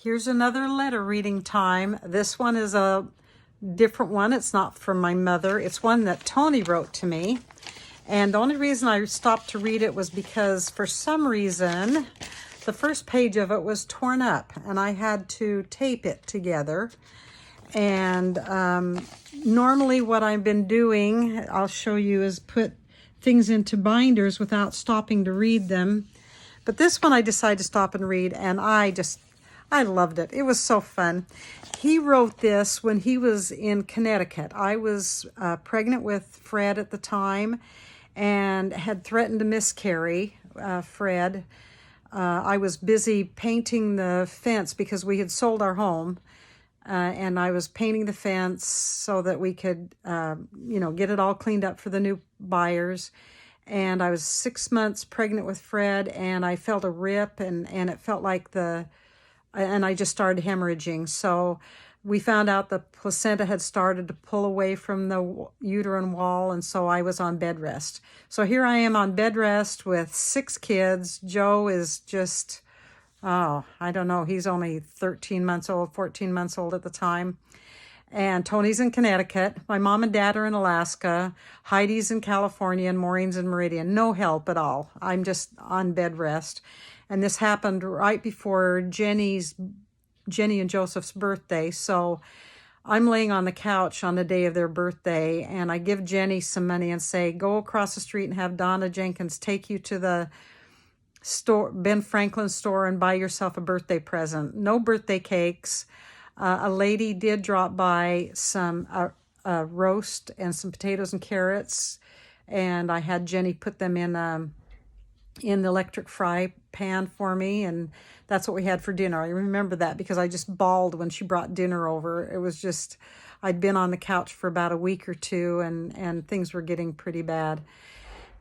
Here's another letter reading time. This one is a different one. It's not from my mother. It's one that Tony wrote to me. And the only reason I stopped to read it was because for some reason, the first page of it was torn up and I had to tape it together. And normally what I've been doing, I'll show you, is put things into binders without stopping to read them. But this one I decided to stop and read, and I loved it. It was so fun. He wrote this when he was in Connecticut. I was pregnant with Fred at the time and had threatened to miscarry Fred. I was busy painting the fence because we had sold our home. And I was painting the fence so that we could, get it all cleaned up for the new buyers. And I was 6 months pregnant with Fred, and I felt a rip, and it felt like and I just started hemorrhaging. So we found out the placenta had started to pull away from the uterine wall, and so I was on bed rest. So here I am on bed rest with 6 kids. Joe is just... oh, I don't know. He's only 13 months old, 14 months old at the time. And Tony's in Connecticut. My mom and dad are in Alaska. Heidi's in California, and Maureen's in Meridian. No help at all. I'm just on bed rest. And this happened right before Jenny and Joseph's birthday. So I'm laying on the couch on the day of their birthday, and I give Jenny some money and say, go across the street and have Donna Jenkins take you to the store, Ben Franklin's store, and buy yourself a birthday present. No birthday cakes. A lady did drop by some roast and some potatoes and carrots, and I had Jenny put them in the electric fry pan for me, and that's what we had for dinner. I remember that because I just bawled when she brought dinner over. It was just, I'd been on the couch for about a week or two, and things were getting pretty bad.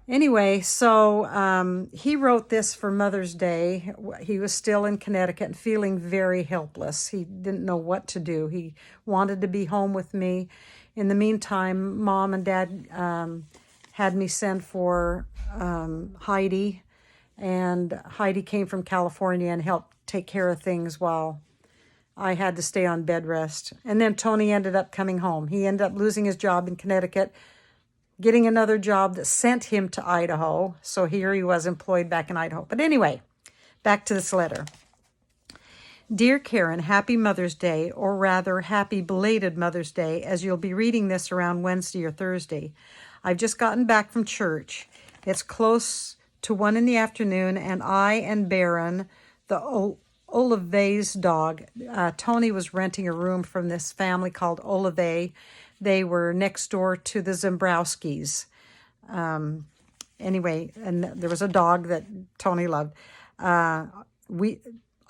Anyway, so he wrote this for Mother's Day. He was still in Connecticut and feeling very helpless. He didn't know what to do. He wanted to be home with me. In the meantime, Mom and Dad had me send for Heidi, and Heidi came from California and helped take care of things while I had to stay on bed rest. And then Tony ended up coming home. He ended up losing his job in Connecticut, getting another job that sent him to Idaho. So here he was employed back in Idaho. But anyway, back to this letter. Dear Karen, happy Mother's Day, or rather happy belated Mother's Day, as you'll be reading this around Wednesday or Thursday. I've just gotten back from church. It's close to 1 p.m, and I and Baron, the Olive's dog, Tony was renting a room from this family called Olive. They were next door to the Zembrowskis. Anyway, and there was a dog that Tony loved. I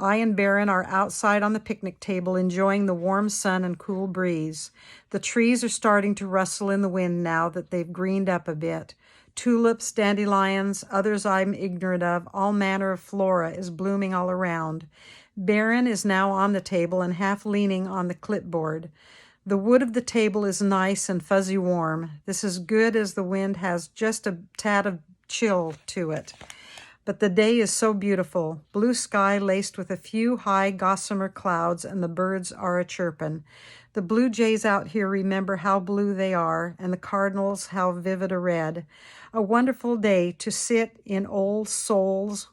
and Baron are outside on the picnic table enjoying the warm sun and cool breeze. The trees are starting to rustle in the wind now that they've greened up a bit. Tulips, dandelions, others I'm ignorant of, all manner of flora is blooming all around. Baron is now on the table and half leaning on the clipboard. The wood of the table is nice and fuzzy warm. This is good as the wind has just a tad of chill to it. But the day is so beautiful. Blue sky laced with a few high gossamer clouds, and the birds are a-chirpin'. The blue jays out here remember how blue they are, and the cardinals how vivid a red. A wonderful day to sit in old soul's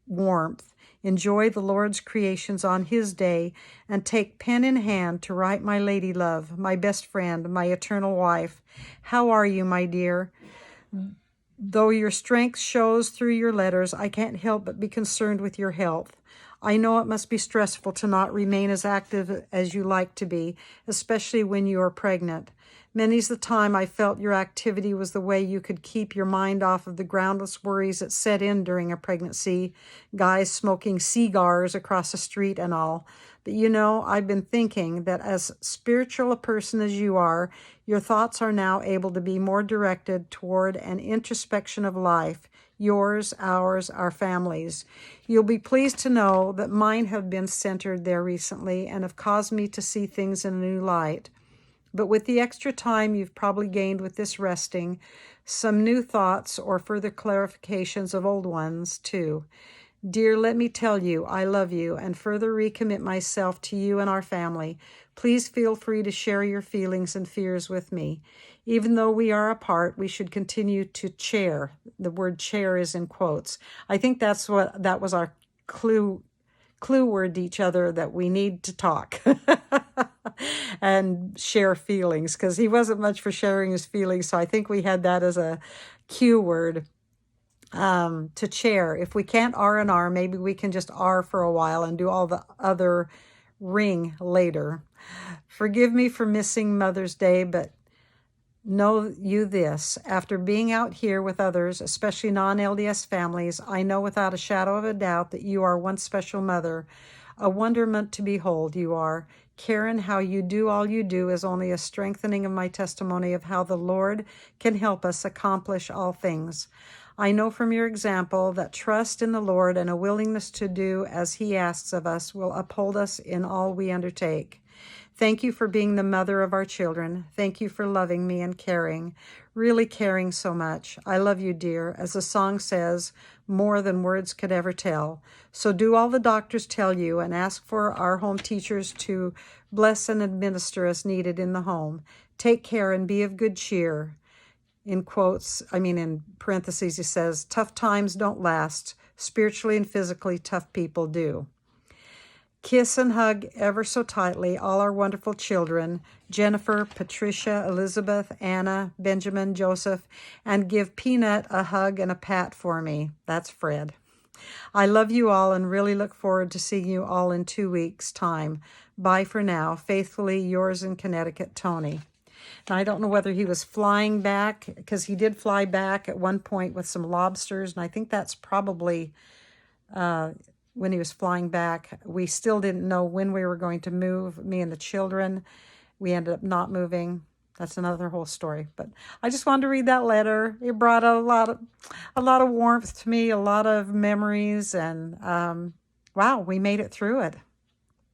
warmth, enjoy the Lord's creations on his day, and take pen in hand to write my lady love, my best friend, my eternal wife. How are you, my dear? Though your strength shows through your letters, I can't help but be concerned with your health. I know it must be stressful to not remain as active as you like to be, especially when you are pregnant. Many's the time I felt your activity was the way you could keep your mind off of the groundless worries that set in during a pregnancy, guys smoking cigars across the street and all. But you know, I've been thinking that as spiritual a person as you are, your thoughts are now able to be more directed toward an introspection of life, yours, ours, our families. You'll be pleased to know that mine have been centered there recently and have caused me to see things in a new light. But with the extra time you've probably gained with this resting, some new thoughts or further clarifications of old ones, too. Dear, let me tell you, I love you and further recommit myself to you and our family. Please feel free to share your feelings and fears with me. Even though we are apart, we should continue to chair. The word chair is in quotes. I think that was our clue word to each other, that we need to talk and share feelings, because he wasn't much for sharing his feelings. So I think we had that as a cue word, to chair. If we can't R&R, maybe we can just R for a while and do all the other ring later. Forgive me for missing Mother's Day, but know you this, after being out here with others, especially non-LDS families, I know without a shadow of a doubt that you are one special mother, a wonderment to behold you are. Karen, how you do all you do is only a strengthening of my testimony of how the Lord can help us accomplish all things. I know from your example that trust in the Lord and a willingness to do as he asks of us will uphold us in all we undertake. Thank you for being the mother of our children. Thank you for loving me and caring, really caring so much. I love you, dear. As the song says, more than words could ever tell. So do all the doctors tell you and ask for our home teachers to bless and administer as needed in the home. Take care and be of good cheer. In parentheses, he says, tough times don't last. Spiritually and physically, tough people do. Kiss and hug ever so tightly all our wonderful children, Jennifer, Patricia, Elizabeth, Anna, Benjamin, Joseph, and give Peanut a hug and a pat for me. That's Fred. I love you all and really look forward to seeing you all in 2 weeks' time. Bye for now. Faithfully yours in Connecticut, Tony. Now, I don't know whether he was flying back, because he did fly back at one point with some lobsters, and I think that's probably when he was flying back. We still didn't know when we were going to move, me and the children. We ended up not moving. That's another whole story. But I just wanted to read that letter. It brought a lot of warmth to me, a lot of memories, and wow, we made it through it.